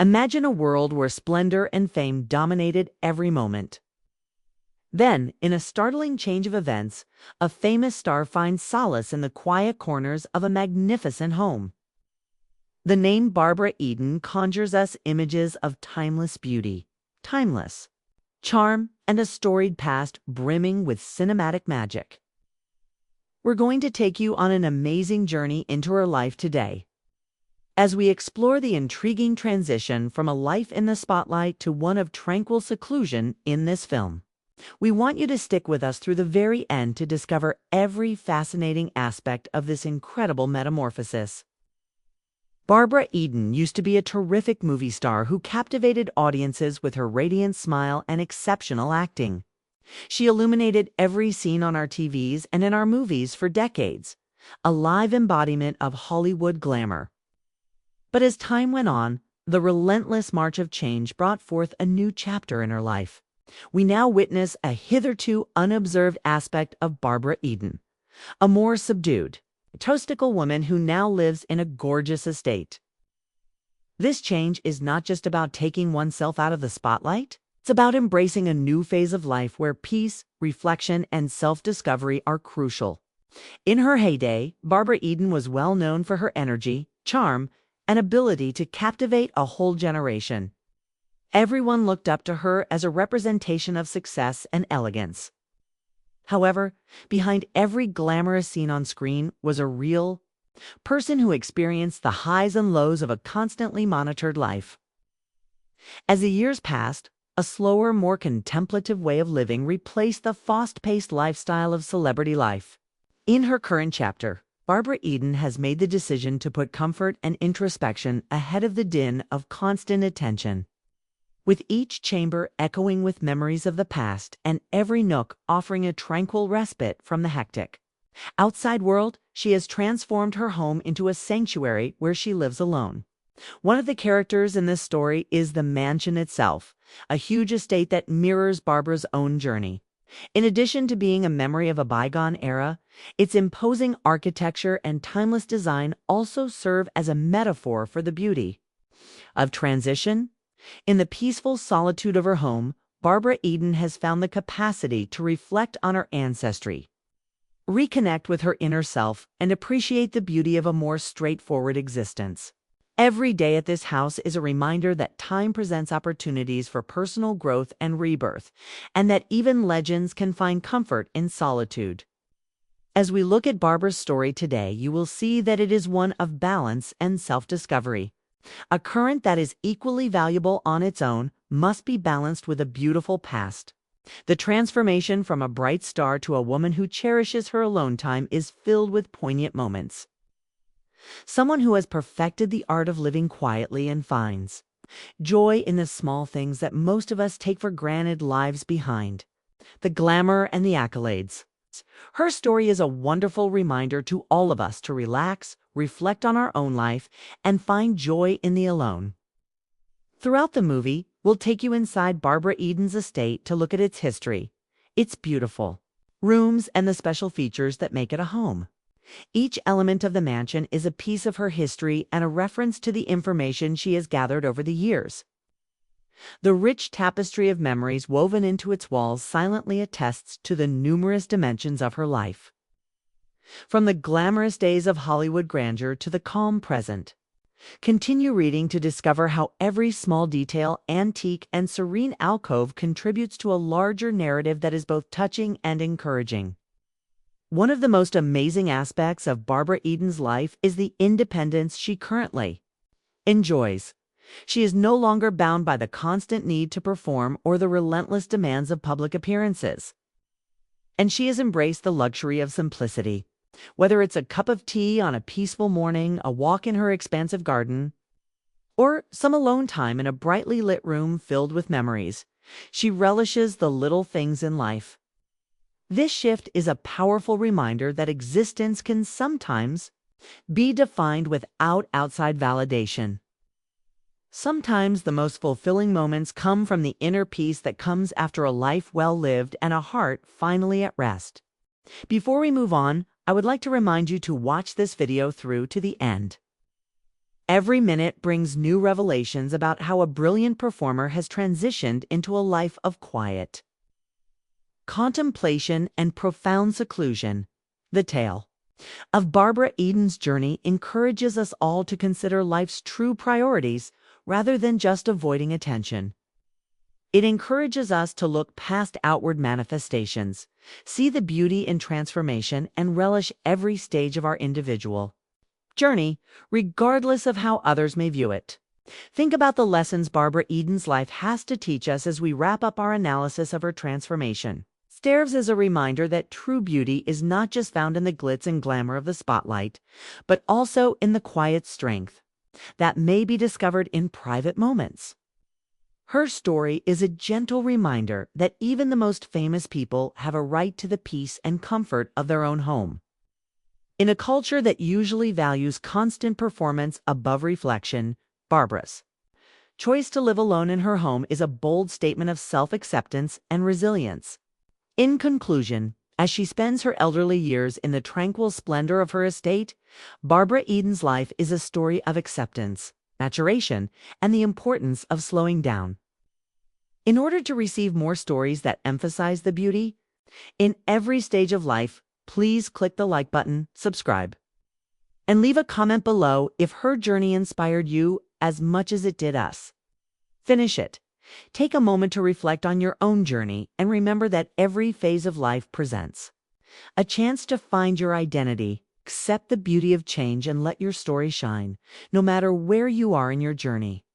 Imagine a world where splendor and fame dominated every moment. Then, in a startling change of events, a famous star finds solace in the quiet corners of a magnificent home. The name Barbara Eden conjures us images of timeless beauty, timeless charm, and a storied past brimming with cinematic magic. We're going to take you on an amazing journey into her life today, as we explore the intriguing transition from a life in the spotlight to one of tranquil seclusion in this film. We want you to stick with us through the very end to discover every fascinating aspect of this incredible metamorphosis. Barbara Eden used to be a terrific movie star who captivated audiences with her radiant smile and exceptional acting. She illuminated every scene on our TVs and in our movies for decades, a live embodiment of Hollywood glamour. But as time went on, the relentless march of change brought forth a new chapter in her life. We now witness a hitherto unobserved aspect of Barbara Eden, a more subdued, stoical woman who now lives in a gorgeous estate. This change is not just about taking oneself out of the spotlight. It's about embracing a new phase of life where peace, reflection, and self-discovery are crucial. In her heyday, Barbara Eden was well known for her energy, charm, and ability to captivate a whole generation. Everyone looked up to her as a representation of success and elegance. However, behind every glamorous scene on screen was a real person who experienced the highs and lows of a constantly monitored life. As the years passed, a slower, more contemplative way of living replaced the fast-paced lifestyle of celebrity life. In her current chapter, Barbara Eden has made the decision to put comfort and introspection ahead of the din of constant attention. With each chamber echoing with memories of the past and every nook offering a tranquil respite from the hectic outside world, she has transformed her home into a sanctuary where she lives alone. One of the characters in this story is the mansion itself, a huge estate that mirrors Barbara's own journey. In addition to being a memory of a bygone era, its imposing architecture and timeless design also serve as a metaphor for the beauty of transition. In the peaceful solitude of her home, Barbara Eden has found the capacity to reflect on her ancestry, reconnect with her inner self, and appreciate the beauty of a more straightforward existence. Every day at this house is a reminder that time presents opportunities for personal growth and rebirth, and that even legends can find comfort in solitude. As we look at Barbara's story today, you will see that it is one of balance and self-discovery. A current that is equally valuable on its own must be balanced with a beautiful past. The transformation from a bright star to a woman who cherishes her alone time is filled with poignant moments. Someone who has perfected the art of living quietly and finds joy in the small things that most of us take for granted, lives behind the glamour and the accolades. Her story is a wonderful reminder to all of us to relax, reflect on our own life, and find joy in the alone. Throughout the movie, we'll take you inside Barbara Eden's estate to look at its history, its beautiful rooms, and the special features that make it a home. Each element of the mansion is a piece of her history and a reference to the information she has gathered over the years. The rich tapestry of memories woven into its walls silently attests to the numerous dimensions of her life. From the glamorous days of Hollywood grandeur to the calm present. Continue reading to discover how every small detail, antique, and serene alcove contributes to a larger narrative that is both touching and encouraging. One of the most amazing aspects of Barbara Eden's life is the independence she currently enjoys. She is no longer bound by the constant need to perform or the relentless demands of public appearances. And she has embraced the luxury of simplicity. Whether it's a cup of tea on a peaceful morning, a walk in her expansive garden, or some alone time in a brightly lit room filled with memories, she relishes the little things in life. This shift is a powerful reminder that existence can sometimes be defined without outside validation. Sometimes the most fulfilling moments come from the inner peace that comes after a life well lived and a heart finally at rest. Before we move on, I would like to remind you to watch this video through to the end. Every minute brings new revelations about how a brilliant performer has transitioned into a life of quiet, contemplation, and profound seclusion. The tale of Barbara Eden's journey encourages us all to consider life's true priorities rather than just avoiding attention. It encourages us to look past outward manifestations, see the beauty in transformation, and relish every stage of our individual journey, regardless of how others may view it. Think about the lessons Barbara Eden's life has to teach us as we wrap up our analysis of her transformation. Serves as a reminder that true beauty is not just found in the glitz and glamour of the spotlight, but also in the quiet strength that may be discovered in private moments. Her story is a gentle reminder that even the most famous people have a right to the peace and comfort of their own home. In a culture that usually values constant performance above reflection, Barbara's choice to live alone in her home is a bold statement of self-acceptance and resilience. In conclusion, as she spends her elderly years in the tranquil splendor of her estate, Barbara Eden's life is a story of acceptance, maturation, and the importance of slowing down. In order to receive more stories that emphasize the beauty in every stage of life, please click the like button, subscribe, and leave a comment below if her journey inspired you as much as it did us. Finish it. Take a moment to reflect on your own journey and remember that every phase of life presents a chance to find your identity. Accept the beauty of change and let your story shine, no matter where you are in your journey.